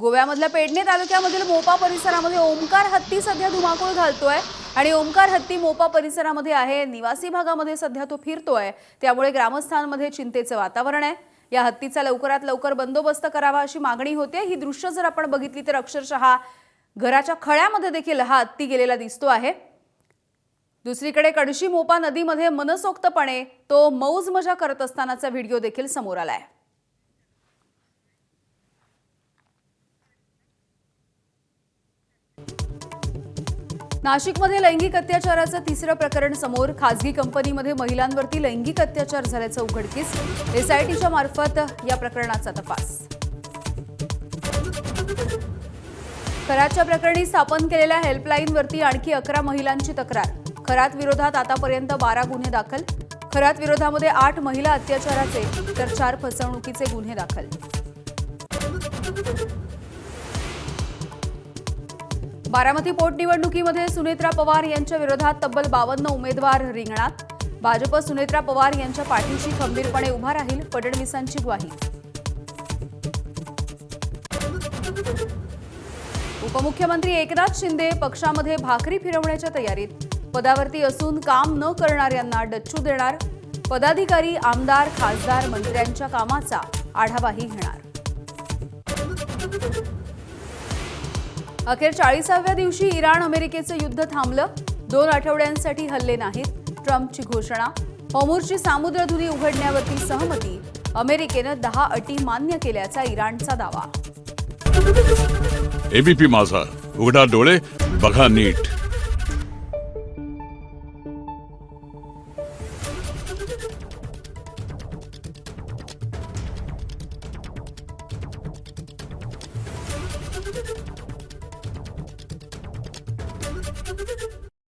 गोव्यामधल्या पेडणे तालुक्यामधील मोपा परिसरामध्ये ओमकार हत्ती सध्या धुमाकूळ घालतोय आणि ओमकार हत्ती मोपा परिसरामध्ये आहे। निवासी भागामध्ये सध्या तो फिरतोय, त्यामुळे ग्रामस्थांमध्ये चिंतेचे वातावरण आहे। या हत्तीचा लवकरात लवकर बंदोबस्त करावा अशी मागणी होते। ही दृश्य जर आपण बघितली तर अक्षरशः घराच्या खळ्यामध्ये देखील हा हत्ती गेलेला दिसतो आहे। दुसरीकडे कडशी मोपा नदीमध्ये मनसोक्तपणे तो मौज मजा करत असतानाचा व्हिडिओ देखील समोर आलाय। नाशिकमध्ये लैंगिक अत्याचाराचं तिसरं प्रकरण समोर। खासगी कंपनीमध्ये महिलांवरती लैंगिक अत्याचार झाल्याचं उघडकीस। एसआयटीच्या मार्फत या प्रकरणाचा तपास। खरातच्या प्रकरणी स्थापन केलेल्या हेल्पलाईनवरती आणखी 11 महिलांची तक्रार। खरात विरोधात आतापर्यंत 12 गुन्हे दाखल। खरात विरोधामध्ये 8 महिला अत्याचाराचे तर 4 फसवणुकीचे गुन्हे दाखल। बारामती पोटनिवडणुकीमध्ये सुनेत्रा पवार यांच्या विरोधात तब्बल 52 उमेदवार रिंगणात। भाजप सुनेत्रा पवार यांच्या पाठीशी खंबीरपणे उभा राहील, फडणवीसांची ग्वाही। उपमुख्यमंत्री एकनाथ शिंदे पक्षामध्ये भाकरी फिरवण्याच्या तयारीत। पदावरती असून काम न करणाऱ्यांना डच्चू देणार। पदाधिकारी, आमदार, खासदार, मंत्र्यांच्या कामाचा आढावाही घेणार। अखेर 40व्या दिवशी इराण अमेरिकेचं युद्ध थांबलं। 2 आठवड्यांसाठी हल्ले नाहीत, ट्रम्पची घोषणा। होर्मुझची सामुद्रधुनी उघडण्यावरती सहमती। अमेरिकेनं 10 अटी मान्य केल्याचा इराणचा दावा। एबीपी माझा, उघडा डोळे बघा नीट।